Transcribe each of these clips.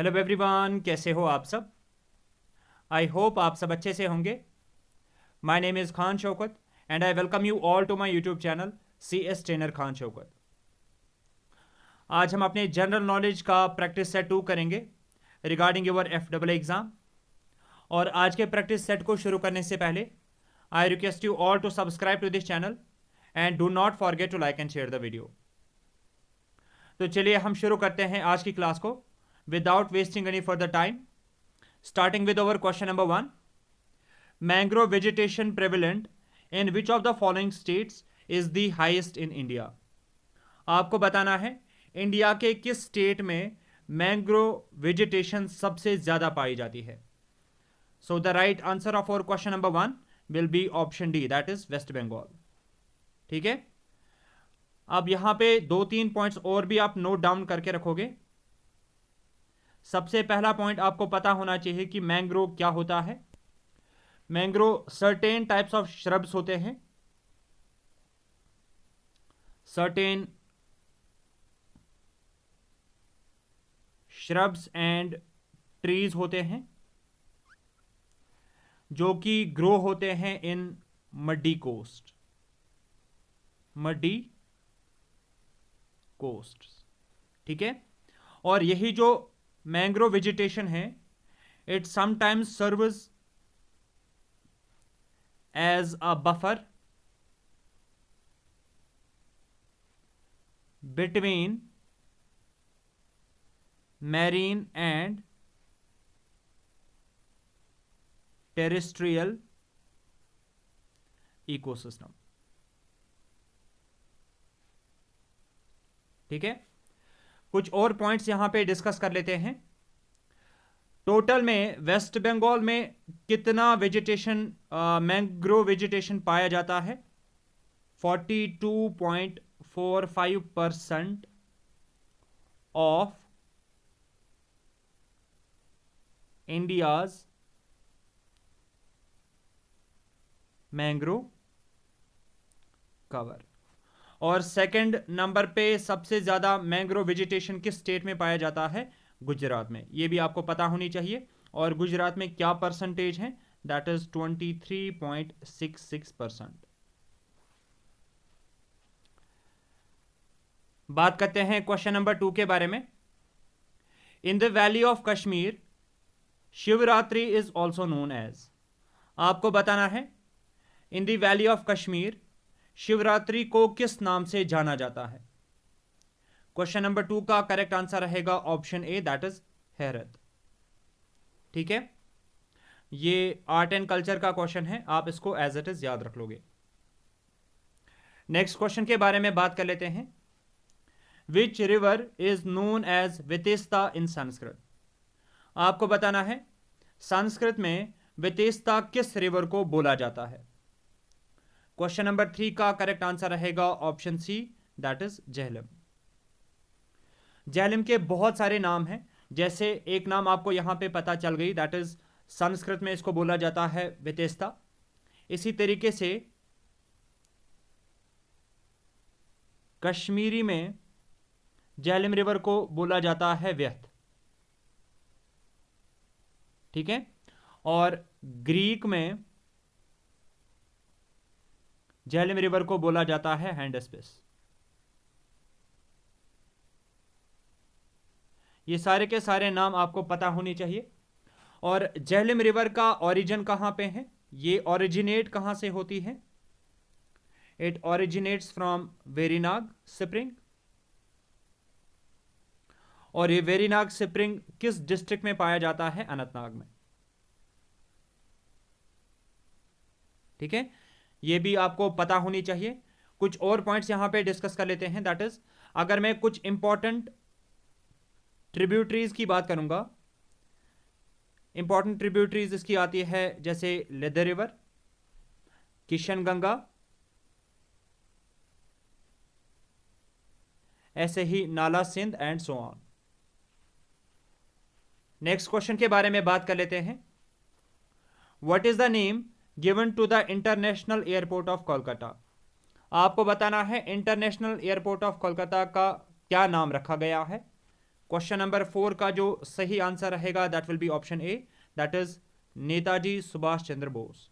Hello everyone, कैसे हो आप सब। आई होप आप सब अच्छे से होंगे। My name is Khan Shaukat and I welcome you all to my YouTube channel CS trainer Khan Shaukat. आज हम अपने जनरल नॉलेज का प्रैक्टिस सेट 2 करेंगे रिगार्डिंग योर FAA एग्ज़ाम। और आज के प्रैक्टिस सेट को शुरू करने से पहले I request you all to subscribe to this channel and do not forget to like and share the video. तो चलिए हम शुरू करते हैं आज की क्लास को without wasting any further time, starting with our question number 1. Mangrove vegetation prevalent in which of the following states is the highest in India? आपको बताना है इंडिया के किस स्टेट में मैंग्रोव वेजिटेशन सबसे ज्यादा पाई जाती है। So the right answer of our question number 1 will be option D, that is West Bengal. ठीक है, अब यहां पे 2-3 पॉइंट्स और भी आप नोट डाउन करके रखोगे। सबसे पहला पॉइंट आपको पता होना चाहिए कि मैंग्रोव क्या होता है। Mangrove certain types of shrubs होते हैं, सर्टेन श्रब्स एंड ट्रीज होते हैं जो कि ग्रो होते हैं in muddy coast, muddy coast. ठीक है, और यही जो मैंग्रोव वेजिटेशन है, it sometimes serves as a buffer between marine and terrestrial ecosystem. ठीक है, कुछ और पॉइंट्स यहां पे डिस्कस कर लेते हैं। टोटल में वेस्ट बंगाल में कितना वेजिटेशन, मैंग्रोव वेजिटेशन पाया जाता है? 42.45% ऑफ इंडियाज मैंग्रोव कवर। और सेकंड नंबर पे सबसे ज्यादा मैंग्रोव वेजिटेशन किस स्टेट में पाया जाता है? गुजरात में। ये भी आपको पता होनी चाहिए। और गुजरात में क्या परसेंटेज है? That is 23.66%। बात करते हैं क्वेश्चन नंबर 2 के बारे में। In the valley of Kashmir Shivratri is also known as. आपको बताना है in the valley of Kashmir Shivratri को किस नाम से जाना जाता है। क्वेश्चन नंबर 2 का करेक्ट आंसर रहेगा option A, that is Herat. ठीक है, ये आर्ट एंड कल्चर का क्वेश्चन है, आप इसको एज इट इज याद रख लोगे। नेक्स्ट क्वेश्चन के बारे में बात कर लेते हैं। Which river is known as Vitasta in Sanskrit. आपको बताना है संस्कृत में वितेस्ता किस रिवर को बोला जाता है। क्वेश्चन नंबर 3 का करेक्ट आंसर रहेगा option C, that is Jhelum. Jhelum के बहुत सारे नाम हैं, जैसे एक नाम आपको यहां पे पता चल गई, दैट इज संस्कृत में इसको बोला जाता है वितेस्ता। इसी तरीके से कश्मीरी में झेलम रिवर को बोला जाता है व्यथ। ठीक है, और ग्रीक में झेलम रिवर को बोला जाता है हैंडस्पिस। ये सारे के सारे नाम आपको पता होनी चाहिए। और झेलम रिवर का ओरिजिन कहां पे है? ये ओरिजिनेट कहां से होती है? It originates from Verinag spring. और ये वेरीनाग स्प्रिंग किस डिस्ट्रिक्ट में पाया जाता है? अनंतनाग में। ठीक है, ये भी आपको पता होनी चाहिए। कुछ और पॉइंट्स यहां पे डिस्कस कर लेते हैं। दैट इज, अगर मैं कुछ इंपॉर्टेंट ट्रिब्यूटरीज की बात करूंगा, इंपॉर्टेंट ट्रिब्यूटरीज इसकी आती है जैसे लेदर रिवर, किशन गंगा, ऐसे ही नाला Sindh and so on. Next question के बारे में बात कर लेते हैं। What is the name given to the international airport of Kolkata. आपको बताना है इंटरनेशनल एयरपोर्ट ऑफ कोलकाता का क्या नाम रखा गया है। क्वेश्चन नंबर 4 का जो सही आंसर रहेगा that will be option A, that is Netaji Subhash Chandra Bose.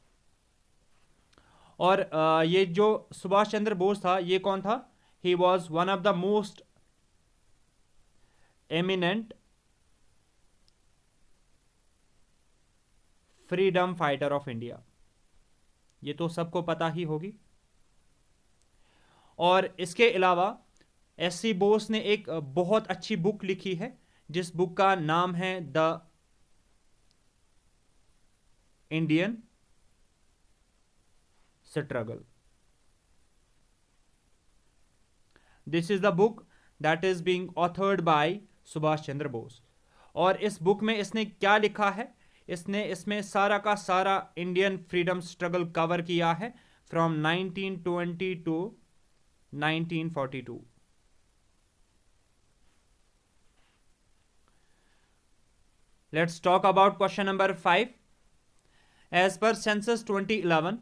और ये जो सुभाष चंद्र बोस था ये कौन था? He was one of the most eminent freedom fighter of India, ये तो सबको पता ही होगी। और इसके अलावा एस.सी. बोस ने एक बहुत अच्छी बुक लिखी है जिस बुक का नाम है the Indian struggle. This is the book that is being authored by Subhash Chandra Bose. और इस बुक में इसने क्या लिखा है? इसने इसमें सारा का सारा इंडियन फ्रीडम स्ट्रगल कवर किया है from 1920 to 1942। Let's talk about question number 5. As per census 2011,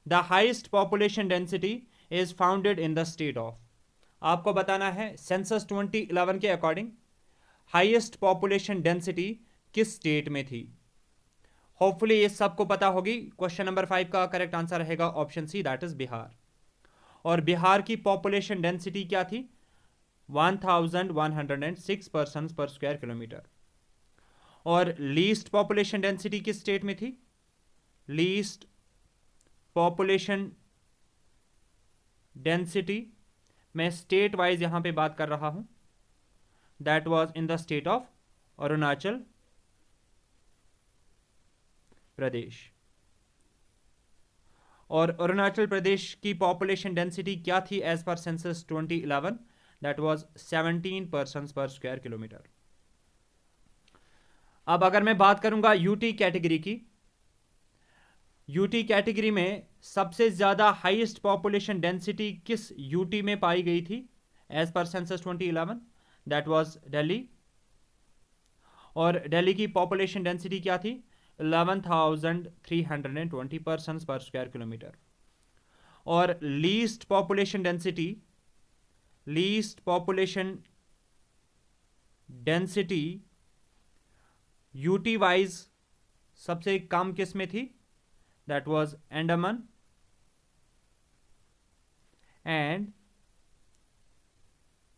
the highest population density is founded in the state of. आपको बताना है सेंसस 2011 के अकॉर्डिंग हाईएस्ट पॉपुलेशन डेंसिटी किस स्टेट में थी। होपफुली ये सबको पता होगी। क्वेश्चन नंबर 5 का करेक्ट आंसर रहेगा option C, that is Bihar. और बिहार की पॉपुलेशन डेंसिटी क्या थी? 1106 पर्सन पर स्क्वायर किलोमीटर। और लीस्ट पॉपुलेशन डेंसिटी किस स्टेट में थी? लीस्ट पॉपुलेशन डेंसिटी मैं स्टेट वाइज यहां पे बात कर रहा हूं, that was in the state of Arunachal Pradesh. और अरुणाचल प्रदेश की पॉपुलेशन डेंसिटी क्या थी as per census 2011? That was 17 person per square kilometre. अब अगर मैं बात करूंगा यूटी कैटेगरी की, यूटी कैटेगरी में सबसे ज्यादा हाईएस्ट पॉपुलेशन डेंसिटी किस यूटी में पाई गई थी as per census 2011? That was Delhi. और दिल्ली की पॉपुलेशन डेंसिटी क्या थी? 11,320 पर्सन पर स्क्वायर किलोमीटर। और least population density UT wise सबसे कम किस में थी? That was Andaman and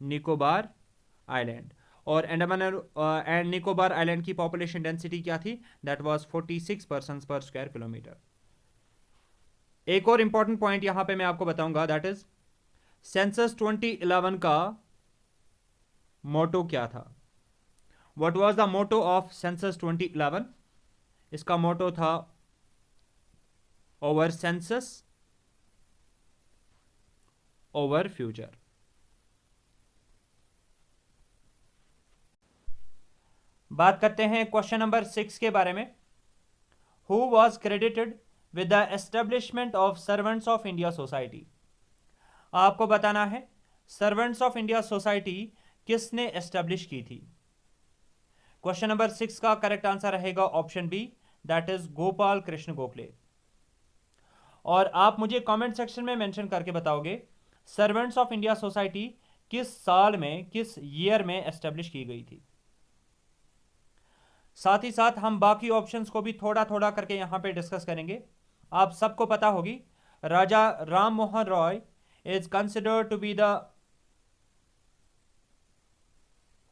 Nicobar island. और अंडमान एंड निकोबार आइलैंड की पॉपुलेशन डेंसिटी क्या थी? That was 46 person per square kilometre. एक और इंपॉर्टेंट पॉइंट यहां पे मैं आपको बताऊंगा, दैट इज सेंसस 2011 का मोटो क्या था? What was the motto of census 2011? इसका मोटो था ओवर सेंसस ओवर फ्यूचर। बात करते हैं क्वेश्चन नंबर 6 के बारे में। Who was credited with the establishment of servants of India society? आपको बताना है सर्वेंट्स ऑफ इंडिया सोसाइटी किसने एस्टेब्लिश की थी। क्वेश्चन नंबर 6 का करेक्ट आंसर रहेगा option B, that is Gopal Krishna Gokhale. और आप मुझे कमेंट सेक्शन में मेंशन करके बताओगे सर्वेंट्स ऑफ इंडिया सोसाइटी किस साल में, किस ईयर में एस्टेब्लिश की गई थी। साथ ही साथ हम बाकी ऑप्शंस को भी थोड़ा थोड़ा करके यहां पे डिस्कस करेंगे। आप सबको पता होगी Raja Ram Mohan Roy is considered to be the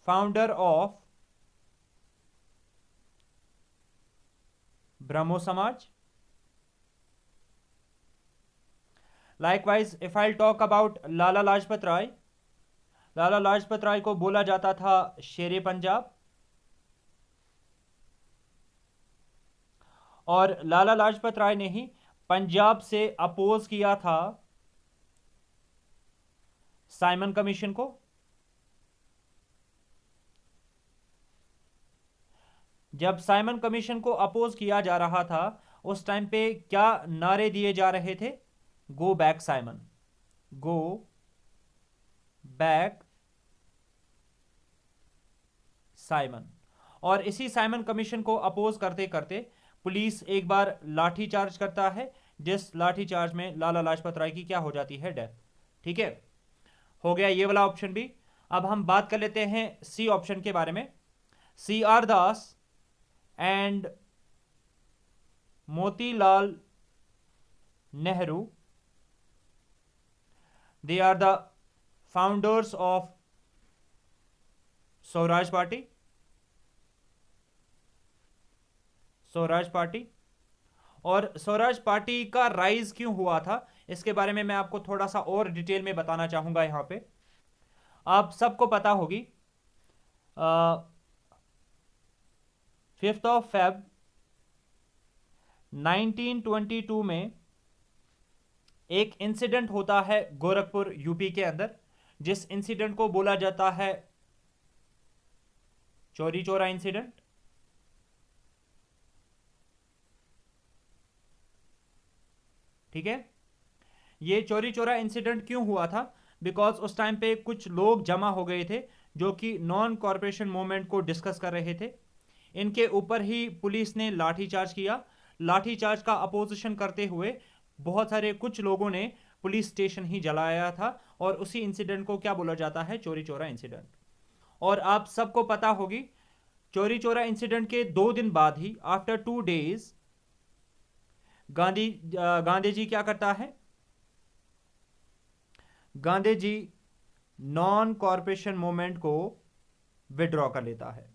founder of Brahmo Samaj. Likewise if I talk about Lala Lajpat Rai, Lala Lajpat Rai को बोला जाता था शेरे पंजाब। और लाला लाजपत राय ने ही पंजाब से अपोज किया था साइमन कमीशन को। जब साइमन कमीशन को अपोज किया जा रहा था उस टाइम पे क्या नारे दिए जा रहे थे? Go back Simon, go back Simon. और इसी साइमन कमीशन को अपोज करते करते पुलिस एक बार लाठी चार्ज करता है, जिस लाठी चार्ज में लाला लाजपत राय की क्या हो जाती है? डेथ। ठीक है, हो गया ये वाला ऑप्शन भी। अब हम बात कर लेते हैं सी ऑप्शन के बारे में। C R Das and Motilal Nehru, they are the founders of Swaraj party. Swaraj party, और स्वराज पार्टी का राइज क्यों हुआ था इसके बारे में मैं आपको थोड़ा सा और डिटेल में बताना चाहूंगा। यहां पे आप सबको पता होगी 5 February 1922 में एक इंसिडेंट होता है गोरखपुर यूपी के अंदर, जिस इंसिडेंट को बोला जाता है चौरी चौरा इंसिडेंट। ठीक है, ये चौरी चौरा इंसिडेंट क्यों हुआ था? बिकॉज उस टाइम पे कुछ लोग जमा हो गए थे जो कि नॉन कॉरपोरेशन मूवमेंट को डिस्कस कर रहे थे। इनके ऊपर ही पुलिस ने लाठीचार्ज किया। लाठीचार्ज का अपोजिशन करते हुए बहुत सारे कुछ लोगों ने पुलिस स्टेशन ही जलाया था, और उसी इंसिडेंट को क्या बोला जाता है? चौरी चौरा इंसिडेंट। और आप सबको पता होगी चौरी चौरा इंसिडेंट के 2 दिन बाद ही, आफ्टर 2 days, गांधी जी क्या करता है? Gandhi ji non corporation movement को विड्रॉ कर लेता है।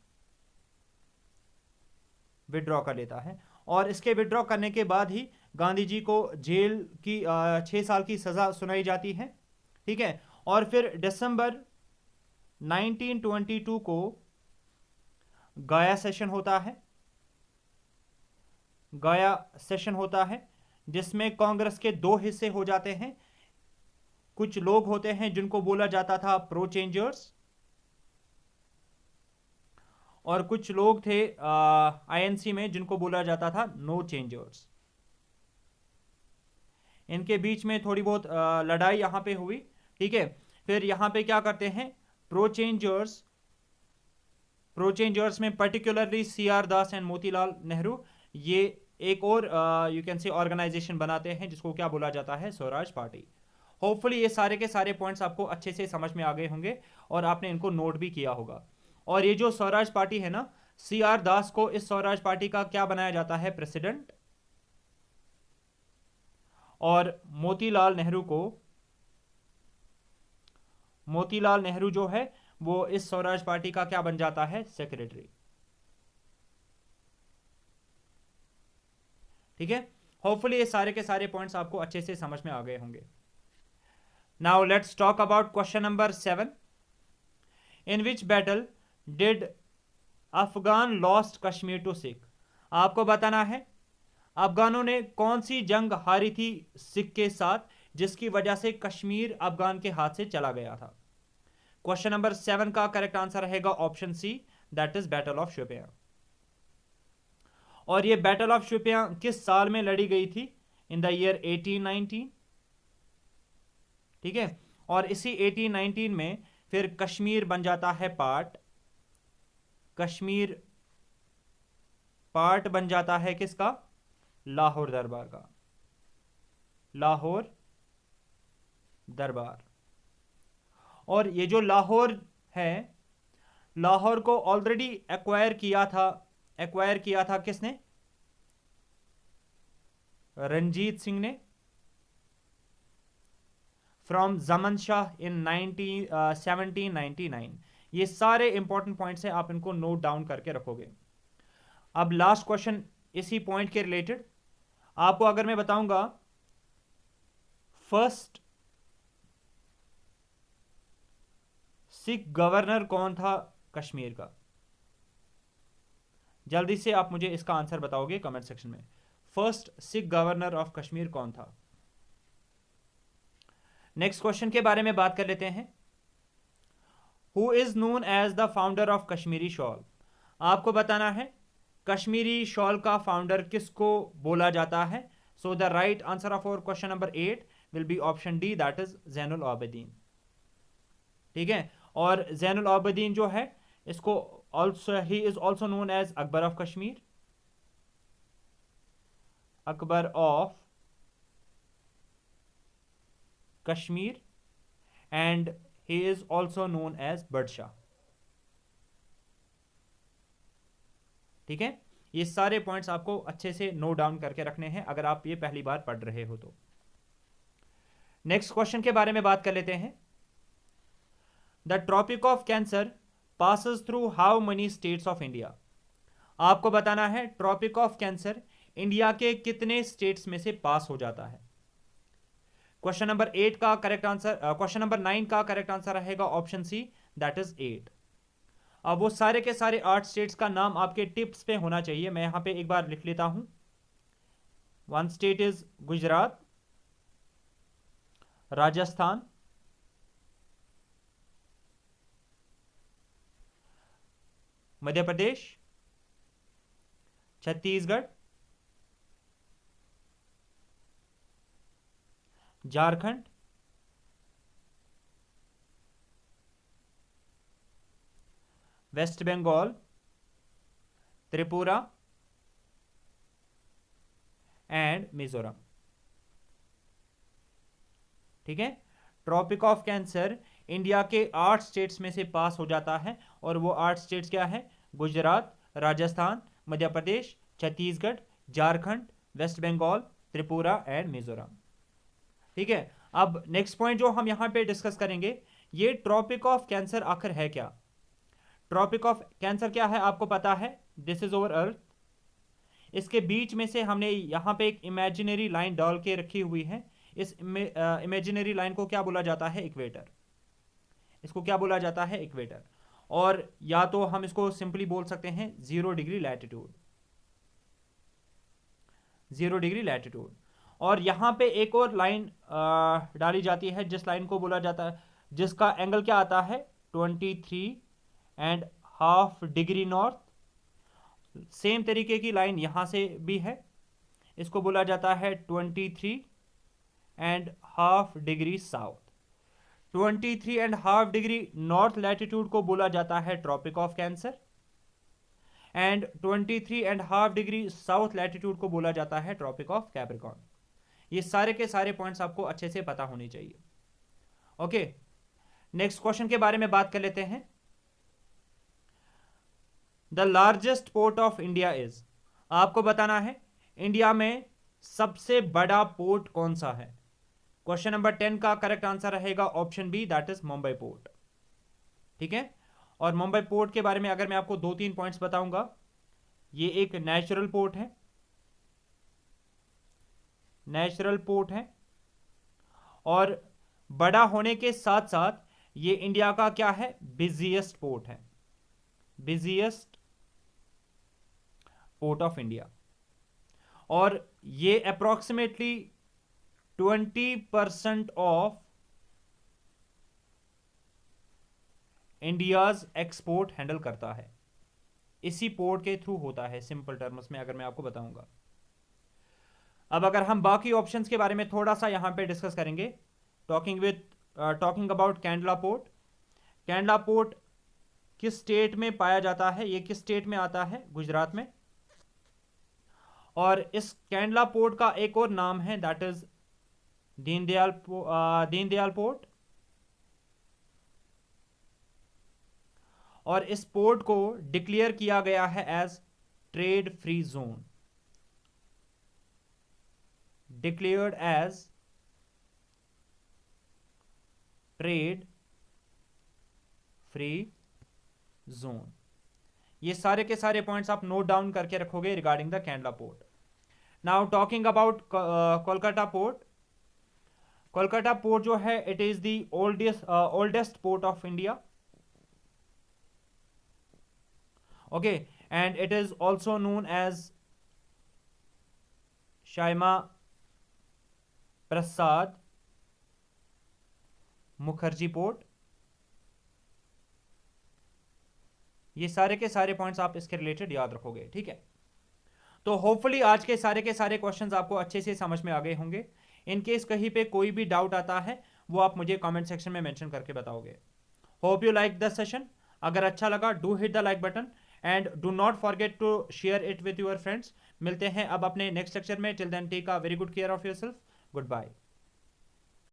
विड्रॉ कर लेता है, और इसके विड्रॉ करने के बाद ही गांधी जी को जेल की 6 साल की सजा सुनाई जाती है। ठीक है, और फिर दिसंबर 1922 को गया सेशन होता है। गया सेशन होता है जिसमें कांग्रेस के 2 हिस्से हो जाते हैं। कुछ लोग होते हैं जिनको बोला जाता था प्रो चेंजर्स, और कुछ लोग थे आईएनसी में जिनको बोला जाता था नो चेंजर्स। इनके बीच में थोड़ी बहुत लड़ाई यहां पे हुई। ठीक है, फिर यहां पे क्या करते हैं? प्रो चेंजर्स में particularly C R Das and Motilal Nehru ये एक और यू कैन से ऑर्गेनाइजेशन बनाते हैं जिसको क्या बोला जाता है? स्वराज पार्टी। होपफुली ये सारे के सारे पॉइंट्स आपको अच्छे से समझ में आ गए होंगे और आपने इनको नोट भी किया होगा। और ये जो स्वराज पार्टी है ना, सी आर दास को इस स्वराज पार्टी का क्या बनाया जाता है? प्रेसिडेंट। और मोतीलाल नेहरू जो है वो इस स्वराज पार्टी का क्या बन जाता है? सेक्रेटरी। ठीक है, होपफुली ये सारे के सारे पॉइंट्स आपको अच्छे से समझ में आ गए होंगे। Now let's talk about question number 7। In which battle did Afghan lost Kashmir to Sikh? आपको बताना है अफगानों ने कौन सी जंग हारी थी सिख के साथ जिसकी वजह से कश्मीर अफगान के हाथ से चला गया था। क्वेश्चन नंबर 7 का करेक्ट आंसर रहेगा option C, that is battle of Shopian. और ये बैटल ऑफ शोपियां किस साल में लड़ी गई थी? In the year 1819। ठीक है, और इसी 1819 में फिर कश्मीर बन जाता है पार्ट। कश्मीर पार्ट बन जाता है किसका? लाहौर दरबार का। लाहौर दरबार। और ये जो लाहौर है, लाहौर को ऑलरेडी एक्वायर किया था किसने? रंजीत सिंह ने, फ्रॉम जमन शाह इन 1799। ये सारे इंपॉर्टेंट पॉइंट्स हैं, आप इनको नोट डाउन करके रखोगे। अब लास्ट क्वेश्चन इसी पॉइंट के रिलेटेड आपको अगर मैं बताऊंगा फर्स्ट सिख गवर्नर कौन था कश्मीर का, जल्दी से आप मुझे इसका आंसर बताओगे कमेंट सेक्शन में। First Sikh governor of Kashmir कौन था? नेक्स्ट क्वेश्चन के बारे में बात कर लेते हैं। Who is known as the founder of Kashmiri shawl? आपको बताना है कश्मीरी शॉल का फाउंडर किसको बोला जाता है। So the right answer of our question number 8 will be option D, that is Zainul Abidin. ठीक है, और जैनुल आबिदीन जो है इसको also he is also known as Akbar of Kashmir. Akbar of Kashmir, and he is also known as Budshah. ठीक है, ये सारे पॉइंट्स आपको अच्छे से नोट डाउन करके रखने हैं अगर आप ये पहली बार पढ़ रहे हो तो। नेक्स्ट क्वेश्चन के बारे में बात कर लेते हैं। The tropic of cancer passes through how many states of India. आपको बताना है ट्रॉपिक ऑफ कैंसर इंडिया के कितने स्टेट्स में से पास हो जाता है। क्वेश्चन नंबर 8 का करेक्ट आंसर, क्वेश्चन नंबर 9 का करेक्ट आंसर रहेगा ऑप्शन सी, दैट इज 8। अब वो सारे के सारे 8 स्टेट्स का नाम आपके टिप्स पे होना चाहिए। मैं यहां पे एक बार लिख लेता हूं। 1 state is Gujarat, Rajasthan, Madhya Pradesh, Chhattisgarh, Jharkhand, West Bengal, Tripura and Mizoram. ठीक है, ट्रॉपिक ऑफ कैंसर इंडिया के 8 स्टेट्स में से पास हो जाता है और वो 8 स्टेट्स क्या है? गुजरात, राजस्थान, मध्य प्रदेश, छत्तीसगढ़, झारखंड, वेस्ट बंगाल, त्रिपुरा एंड मिजोरम। ठीक है, अब नेक्स्ट पॉइंट जो हम यहां पे डिस्कस करेंगे, ये ट्रॉपिक ऑफ कैंसर आखिर है क्या? ट्रॉपिक ऑफ कैंसर क्या है आपको पता है? This is over earth. इसके बीच में से हमने यहां पे एक इमेजिनरी लाइन डाल के रखी हुई है। इस इमेजिनरी लाइन को क्या बोला जाता है? इक्वेटर। इसको क्या बोला जाता है? इक्वेटर। और या तो हम इसको सिंपली बोल सकते हैं 0 डिग्री लैटिट्यूड, 0 डिग्री लैटिट्यूड। और यहां पे एक और लाइन डाली जाती है जिस लाइन को बोला जाता है, जिसका एंगल क्या आता है? 23.5 डिग्री नॉर्थ। सेम तरीके की लाइन यहां से भी है, इसको बोला जाता है 23.5 degree south. 23.5 degree north latitude को बोला जाता है tropic of cancer and 23.5 degree south latitude को बोला जाता है ट्रॉपिक ऑफ कैप्रिकॉर्न। ये सारे के सारे पॉइंट्स आपको अच्छे से पता होने चाहिए। ओके, नेक्स्ट क्वेश्चन के बारे में बात कर लेते हैं। The largest port of India is. आपको बताना है इंडिया में सबसे बड़ा पोर्ट कौन सा है। क्वेश्चन नंबर 10 का करेक्ट आंसर रहेगा option B, that is Mumbai port. ठीक है, और मुंबई पोर्ट के बारे में अगर मैं आपको 2-3 पॉइंट्स बताऊंगा, ये एक नेचुरल पोर्ट है, नेचुरल पोर्ट है, और बड़ा होने के साथ साथ ये इंडिया का क्या है? बिजिएस्ट पोर्ट है, बिजिएस्ट पोर्ट ऑफ इंडिया। और ये approximately 20% of India's export handle करता है, इसी पोर्ट के थ्रू होता है, सिंपल टर्म्स में अगर मैं आपको बताऊंगा। अब अगर हम बाकी ऑप्शंस के बारे में थोड़ा सा यहां पे डिस्कस करेंगे, talking about candela port. Candela port किस स्टेट में पाया जाता है? ये किस स्टेट में आता है? गुजरात में। और इस कैंडला पोर्ट का एक और नाम है, दैट इज दीनदयाल पोर्ट। और इस पोर्ट को डिक्लेयर किया गया है as trade free zone, declared as trade free zone. ये सारे के सारे पॉइंट्स आप नोट डाउन करके रखोगे regarding the Kandla port. Now talking about Kolkata port. Kolkata port जो है, it is the oldest port of India. Okay, and it is also known as Shyama Prasad Mukherjee port. ये सारे के सारे पॉइंट्स आप इसके रिलेटेड याद रखोगे। ठीक है, तो होपफुली आज के सारे क्वेश्चंस आपको अच्छे से समझ में आ गए होंगे। इन केस कहीं पे कोई भी डाउट आता है वो आप मुझे कमेंट सेक्शन में मेंशन करके बताओगे। Hope you like the session. अगर अच्छा लगा, do hit the like button and do not forget to share it with your friends. मिलते हैं अब अपने नेक्स्ट लेक्चर में। Till then take a very good care of yourself. Good bye.